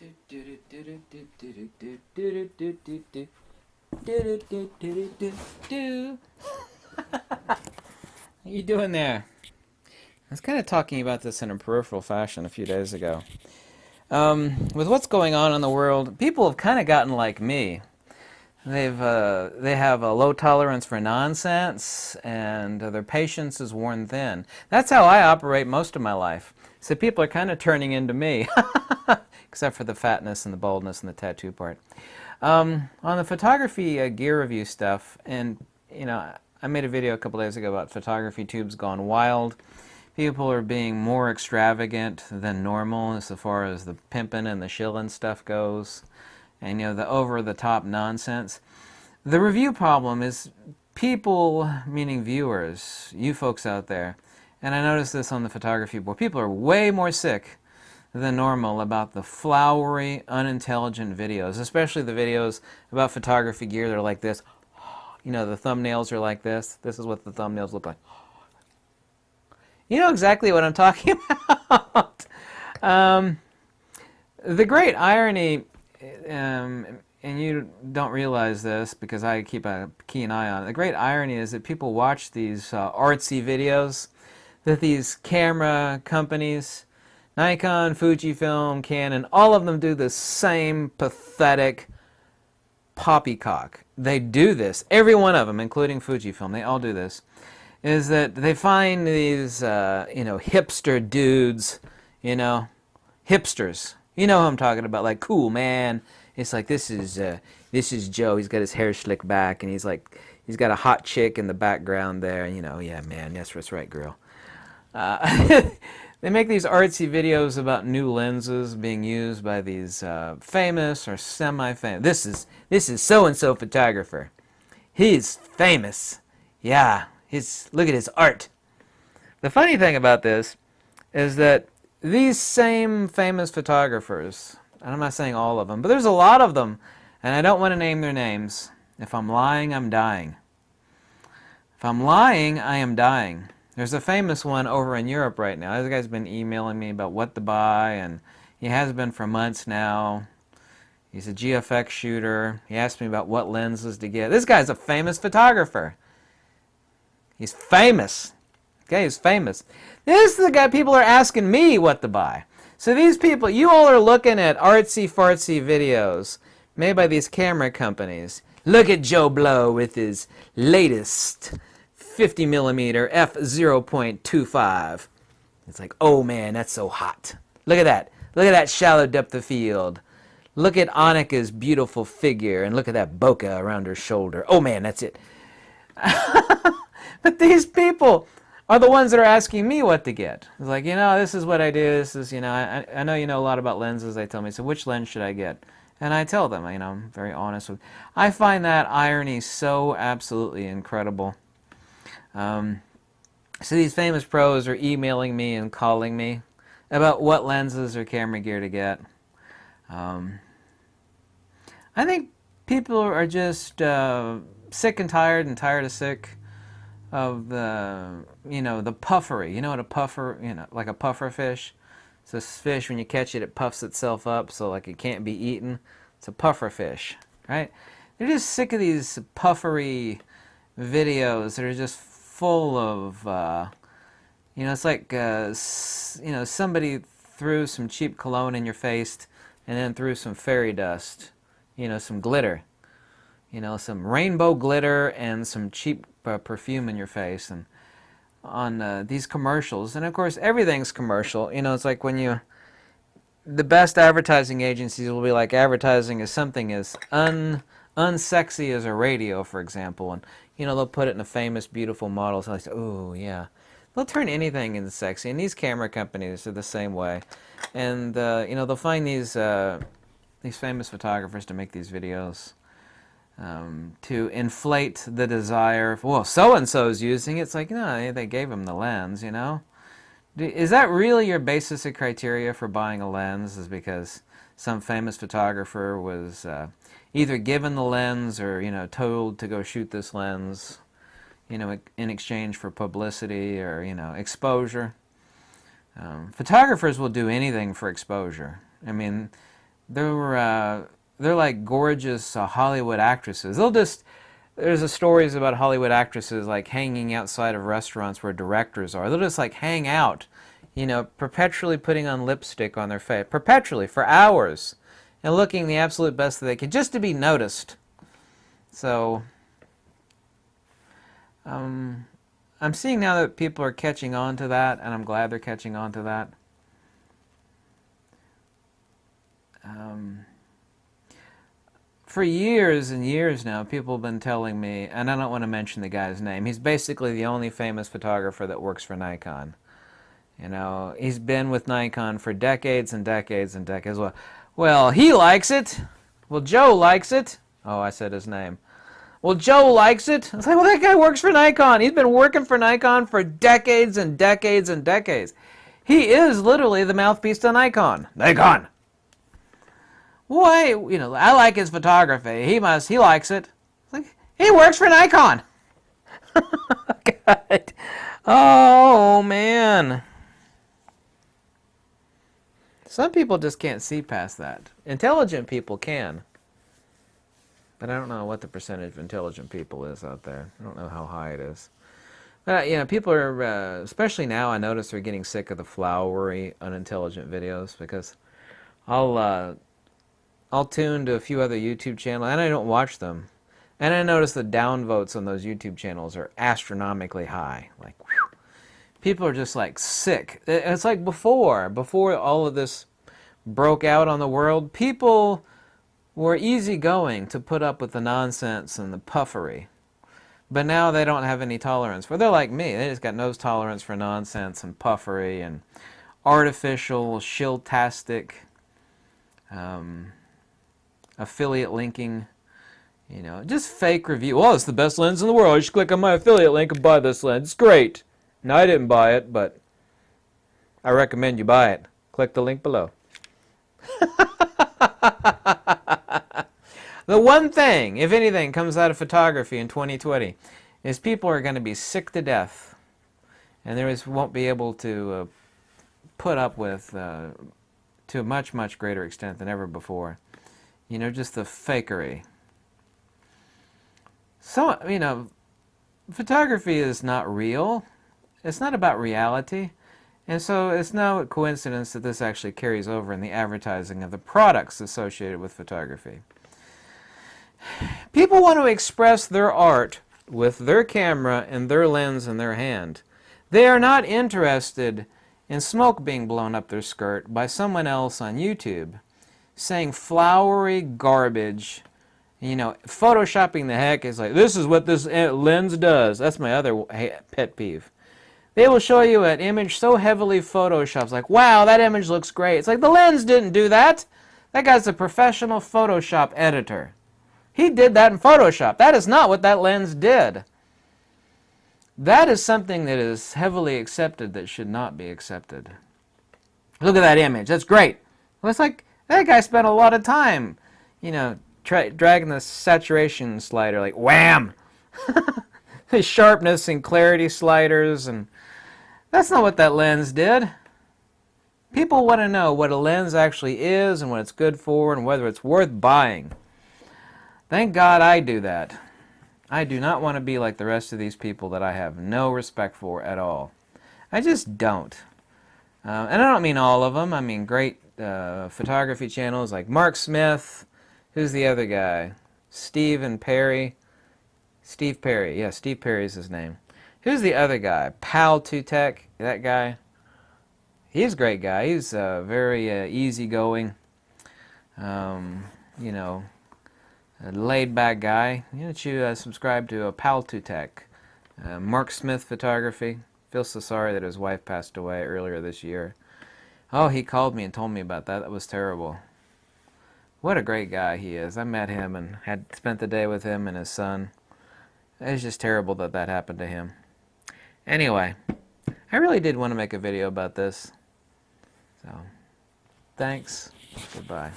How you doing there? I was kind of talking about this in a peripheral fashion a few days ago. With what's going on in the world, people have kind of gotten like me. They have a low tolerance for nonsense, and their patience is worn thin. That's how I operate most of my life. So people are kind of turning into me, except for the fatness and the baldness and the tattoo part. On the photography gear review stuff, and I made a video a couple days ago about photography tubes gone wild. People are being more extravagant than normal as far as the pimping and the shilling stuff goes, and the over-the-top nonsense. The review problem is people, meaning viewers, you folks out there, and I noticed this on the photography board, people are way more sick than normal about the flowery, unintelligent videos, especially the videos about photography gear that are like this. The thumbnails are like this. This is what the thumbnails look like. You know exactly what I'm talking about. The great irony, and you don't realize this because I keep a keen eye on it, the great irony is that people watch these artsy videos that these camera companies, Nikon, Fujifilm, Canon, all of them do the same pathetic poppycock. They do this, every one of them, including Fujifilm, they all do this, is that they find these, hipster dudes, hipsters. You know who I'm talking about, like, cool, man. It's like, this is Joe. He's got his hair slicked back, and he's got a hot chick in the background there. Yeah, man, that's right, girl. They make these artsy videos about new lenses being used by these famous or semi-famous. This is so-and-so photographer. He's famous. Yeah, look at his art. The funny thing about this is that these same famous photographers, and I'm not saying all of them, but there's a lot of them, and I don't want to name their names. If I'm lying, I'm dying. If I'm lying, I am dying. There's a famous one over in Europe right now. This guy's been emailing me about what to buy, and he has been for months now. He's a GFX shooter. He asked me about what lenses to get. This guy's a famous photographer. He's famous. Okay, he's famous. This is the guy people are asking me what to buy. So these people, you all are looking at artsy-fartsy videos made by these camera companies. Look at Joe Blow with his latest 50mm f/0.25. It's like, oh man, that's so hot. Look at that. Look at that shallow depth of field. Look at Annika's beautiful figure, and look at that bokeh around her shoulder. Oh man, that's it. But these people are the ones that are asking me what to get. It's like, this is what I do. This is, I know you know a lot about lenses. They tell me, so which lens should I get? And I tell them, I'm very honest with. I find that irony so absolutely incredible. So these famous pros are emailing me and calling me about what lenses or camera gear to get. I think people are just sick and tired of sick of the puffery. You know what a puffer, like a puffer fish? It's this fish, when you catch it, it puffs itself up so like it can't be eaten. It's a puffer fish, right? They're just sick of these puffery videos that are just full of, it's like, somebody threw some cheap cologne in your face and then threw some fairy dust, some glitter, some rainbow glitter and some cheap perfume in your face, and on these commercials. And of course, everything's commercial. It's like when the best advertising agencies will be like advertising as something as unsexy as a radio, for example, and they'll put it in a famous, beautiful model. So I say, oh yeah, they'll turn anything into sexy. And these camera companies are the same way. And they'll find these famous photographers to make these videos to inflate the desire. Well, so and so's using it. It's like, no, they gave him the lens. Is that really your basis of criteria for buying a lens? Is because some famous photographer was either given the lens or told to go shoot this lens, in exchange for publicity or exposure. Photographers will do anything for exposure. I mean, they're like gorgeous Hollywood actresses. There's a stories about Hollywood actresses like hanging outside of restaurants where directors are. They'll just like hang out, perpetually putting on lipstick on their face, perpetually for hours, and looking the absolute best that they can, just to be noticed. So, I'm seeing now that people are catching on to that, and I'm glad they're catching on to that. For years and years now, people have been telling me, and I don't want to mention the guy's name. He's basically the only famous photographer that works for Nikon. He's been with Nikon for decades and decades and decades. Well, he likes it. Well, Joe likes it. Oh, I said his name. Well, Joe likes it. I was like, well, that guy works for Nikon. He's been working for Nikon for decades and decades and decades. He is literally the mouthpiece to Nikon. Nikon! Why, I like his photography. He likes it. Like, he works for Nikon. God. Oh, man. Some people just can't see past that. Intelligent people can. But I don't know what the percentage of intelligent people is out there. I don't know how high it is. But, people are, especially now, I notice they're getting sick of the flowery, unintelligent videos because I'll tune to a few other YouTube channels, and I don't watch them. And I notice the downvotes on those YouTube channels are astronomically high. Like, whew, people are just like sick. It's like before all of this broke out on the world, people were easygoing to put up with the nonsense and the puffery. But now they don't have any tolerance for. They're like me. They just got no tolerance for nonsense and puffery and artificial, shiltastic, affiliate linking, just fake review. Well, it's the best lens in the world. You should click on my affiliate link and buy this lens. It's great. No, I didn't buy it, but I recommend you buy it. Click the link below. The one thing, if anything, comes out of photography in 2020 is people are going to be sick to death, and won't be able to put up with, to a much, much greater extent than ever before, just the fakery. So, photography is not real. It's not about reality. And so it's no coincidence that this actually carries over in the advertising of the products associated with photography. People want to express their art with their camera and their lens in their hand. They are not interested in smoke being blown up their skirt by someone else on YouTube saying flowery garbage, photoshopping the heck. Is like, this is what this lens does. That's my other pet peeve. They will show you an image so heavily photoshopped, like, wow, that image looks great. It's like, the lens didn't do that. That guy's a professional Photoshop editor. He did that in Photoshop. That is not what that lens did. That is something that is heavily accepted that should not be accepted. Look at that image. That's great. Well, it's like, that guy spent a lot of time, dragging the saturation slider, like, wham! The sharpness and clarity sliders, and that's not what that lens did. People want to know what a lens actually is and what it's good for and whether it's worth buying. Thank God I do that. I do not want to be like the rest of these people that I have no respect for at all. I just don't. And I don't mean all of them. I mean great photography channels like Mark Smith. Who's the other guy? Steve Perry. Steve Perry. Yeah, Steve Perry is his name. Who's the other guy? Pal 2Tech. That guy. He's a great guy. He's very easygoing. A laid-back guy. You should subscribe to Pal 2Tech. Mark Smith Photography. Feel so sorry that his wife passed away earlier this year. Oh, he called me and told me about that. That was terrible. What a great guy he is. I met him and had spent the day with him and his son. It's just terrible that that happened to him. Anyway, I really did want to make a video about this. So, thanks. Goodbye.